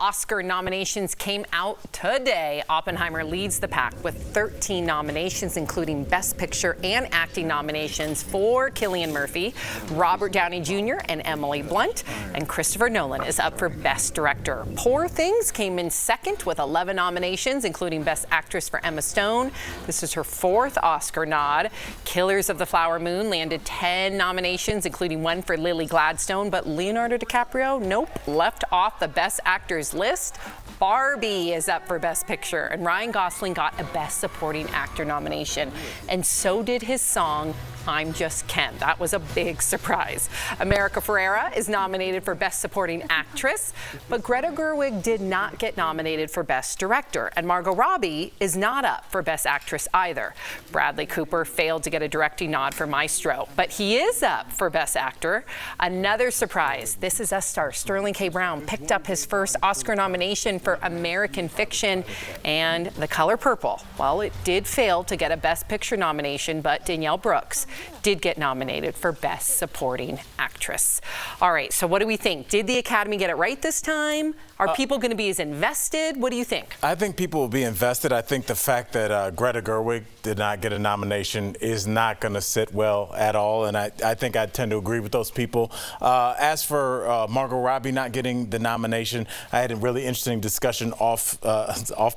Oscar nominations came out today. Oppenheimer leads the pack with 13 nominations, including Best Picture and Acting nominations for Cillian Murphy, Robert Downey Jr., and Emily Blunt. And Christopher Nolan is up for Best Director. Poor Things came in second with 11 nominations, including Best Actress for Emma Stone. This is her fourth Oscar nod. Killers of the Flower Moon landed 10 nominations, including one for Lily Gladstone. But Leonardo DiCaprio, left off the Best Actors list. Barbie is up for Best Picture, and Ryan Gosling got a Best Supporting Actor nomination, and so did his song, I'm Just Ken. That was a big surprise. America Ferrera is nominated for Best Supporting Actress, but Greta Gerwig did not get nominated for Best Director, and Margot Robbie is not up for Best Actress either. Bradley Cooper failed to get a directing nod for Maestro, but he is up for Best Actor. Another surprise, This Is Us star Sterling K. Brown picked up his first Oscar nomination for American Fiction, and The Color Purple. Well, it did fail to get a Best Picture nomination, but Danielle Brooks did get nominated for Best Supporting Actress. All right, so what do we think? Did the Academy get it right this time? Are people going to be as invested? What do you think? I think people will be invested. I think the fact that Greta Gerwig did not get a nomination is not going to sit well at all, and I think I tend to agree with those people. As for Margot Robbie not getting the nomination, I had a really interesting discussion off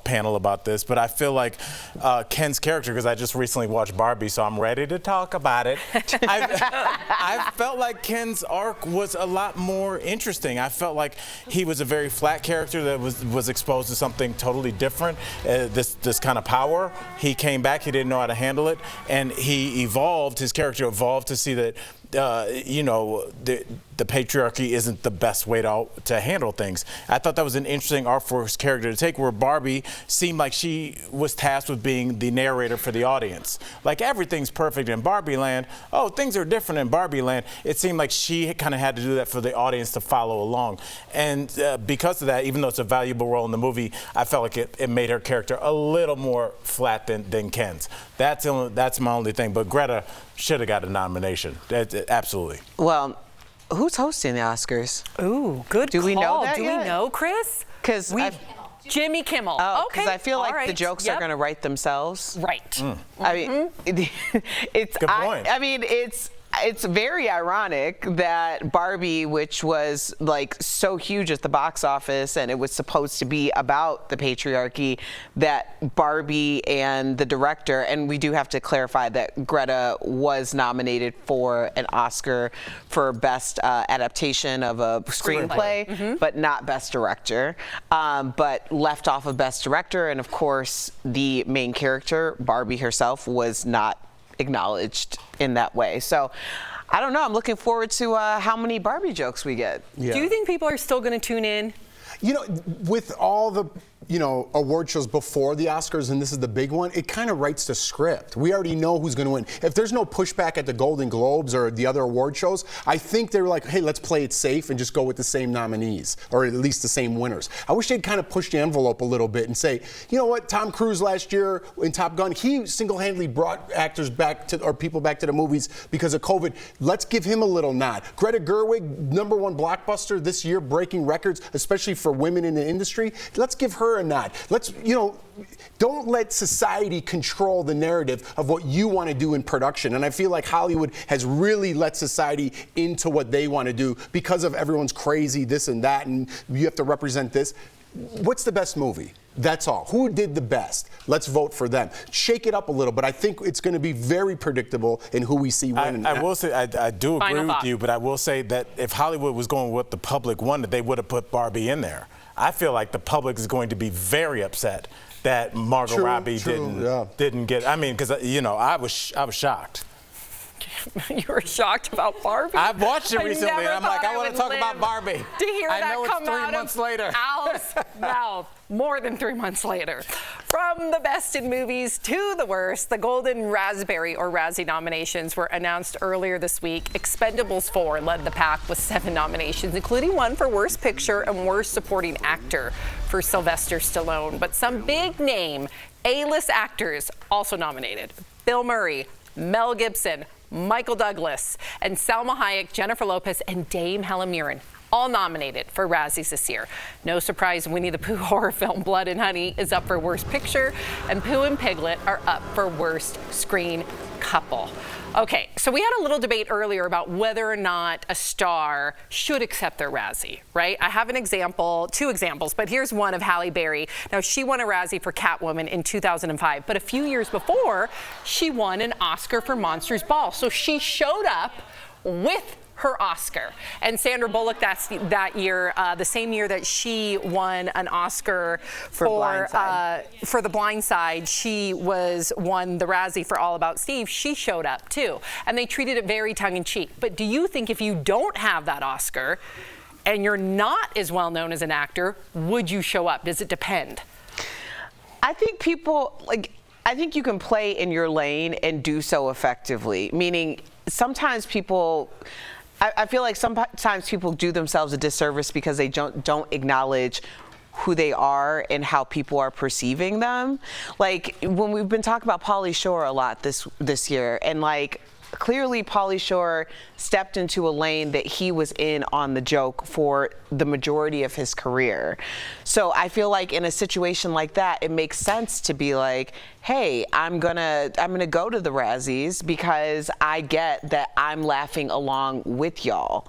panel about this, but I feel like Ken's character, because I just recently watched Barbie, so I'm ready to talk about it. I felt like Ken's arc was a lot more interesting. I felt like he was a very flat character that was exposed to something totally different, this kind of power. He came back, he didn't know how to handle it, and he evolved, his character evolved to see that the patriarchy isn't the best way to handle things. I thought that was an interesting arc for his character to take, where Barbie seemed like she was tasked with being the narrator for the audience. Like, everything's perfect in Barbie land. Oh, things are different in Barbie land. It seemed like she kind of had to do that for the audience to follow along. And because of that, even though it's a valuable role in the movie, I felt like it made her character a little more flat than Ken's. That's my only thing. But Greta should have got a nomination. Absolutely. Well, who's hosting the Oscars? Ooh, good call. Do we know that Do yet? we know, Chris? Because Jimmy Kimmel. Oh, okay. because I feel like All right. the jokes are going to write themselves. Right. I mean, it's good point. I mean, it's very ironic that Barbie, which was like so huge at the box office, and it was supposed to be about the patriarchy, that Barbie and the director, and we do have to clarify that Greta was nominated for an Oscar for Best Adaptation of a Screenplay, but not Best Director, but left off of Best Director. And of course, the main character, Barbie herself, was not acknowledged in that way. So I don't know. I'm looking forward to how many Barbie jokes we get. Yeah. Do you think people are still going to tune in? You know, with all the award shows before the Oscars, and this is the big one, it kind of writes the script. We already know who's going to win. If there's no pushback at the Golden Globes or the other award shows, I think they were like, hey, let's play it safe and just go with the same nominees, or at least the same winners. I wish they'd kind of push the envelope a little bit and say, you know what, Tom Cruise last year in Top Gun, he single-handedly brought actors back to, or people back to the movies because of COVID. Let's give him a little nod. Greta Gerwig, #1 blockbuster this year, breaking records, especially for women in the industry. Let's give her a nod. Let's, don't let society control the narrative of what you want to do in production. And I feel like Hollywood has really let society into what they want to do because of everyone's crazy this and that, and you have to represent this. What's the best movie? That's all. Who did the best? Let's vote for them. Shake it up a little, but I think it's going to be very predictable in who we see winning. I will say, I do agree with you, but I will say that if Hollywood was going with what the public wanted, they would have put Barbie in there. I feel like the public is going to be very upset that Margot Robbie didn't get. I mean, because I was shocked. You were shocked about Barbie? I watched it recently, and I'm like, I want to talk about Barbie. To hear that come out 3 months later. Al's mouth. More than 3 months later. From the best in movies to the worst, the Golden Raspberry or Razzie nominations were announced earlier this week. Expendables 4 led the pack with 7 nominations, including one for Worst Picture and Worst Supporting Actor for Sylvester Stallone. But some big name A-list actors also nominated. Bill Murray, Mel Gibson, Michael Douglas, and Salma Hayek, Jennifer Lopez, and Dame Helen Mirren all nominated for Razzies this year. No surprise, Winnie the Pooh horror film Blood and Honey is up for Worst Picture, and Pooh and Piglet are up for Worst Screen Couple. Okay, so we had a little debate earlier about whether or not a star should accept their Razzie, right? I have an example, two examples, but here's one of Halle Berry. Now, she won a Razzie for Catwoman in 2005, but a few years before, she won an Oscar for Monsters Ball. So she showed up with her Oscar. And Sandra Bullock, that year, the same year that she won an Oscar for The Blind Side, she won the Razzie for All About Steve. She showed up too, and they treated it very tongue-in-cheek. But do you think if you don't have that Oscar and you're not as well known as an actor, would you show up? Does it depend? I think I think you can play in your lane and do so effectively. Meaning, sometimes I feel like sometimes people do themselves a disservice because they don't acknowledge who they are and how people are perceiving them. Like, when we've been talking about Pauly Shore a lot this year, and like, clearly Pauly Shore stepped into a lane that he was in on the joke for the majority of his career. So I feel like in a situation like that, it makes sense to be like, hey, I'm gonna go to the Razzies because I get that I'm laughing along with y'all.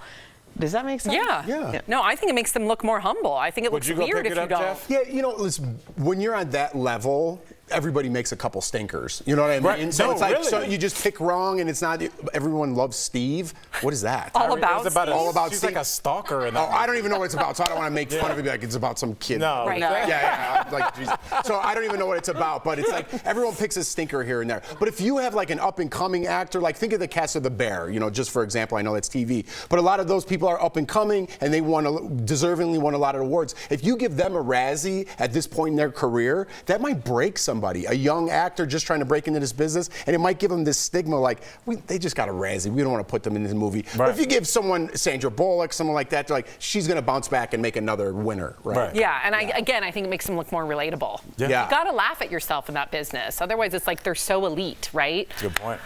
Does that make sense? Yeah. No, I think it makes them look more humble. I think it looks weird if you don't. Jeff? Yeah, listen, when you're on that level, everybody makes a couple stinkers. You know what I mean? Right. So No, it's like, really. so you just pick wrong, and it's not. Everyone loves Steve. What is that? All about It's about Steve? All about she's Steve. like a stalker. In Oh, I don't even know what it's about, so I don't want to make fun of it. Like it's about some kid. No. Right. Yeah. Like, geez. So I don't even know what it's about, but it's like everyone picks a stinker here and there. But if you have like an up and coming actor, like think of the cast of The Bear. Just for example, I know that's TV, but a lot of those people are up and coming, and they deservingly won a lot of awards. If you give them a Razzie at this point in their career, that might break somebody. A young actor just trying to break into this business, and it might give them this stigma like they just got a Razzie. We don't want to put them in this movie. Right. But if you give someone Sandra Bullock, someone like that, they're like she's going to bounce back and make another winner, right? Yeah, and I think it makes them look more relatable. Yeah. You gotta laugh at yourself in that business. Otherwise, it's like they're so elite, right? Good point.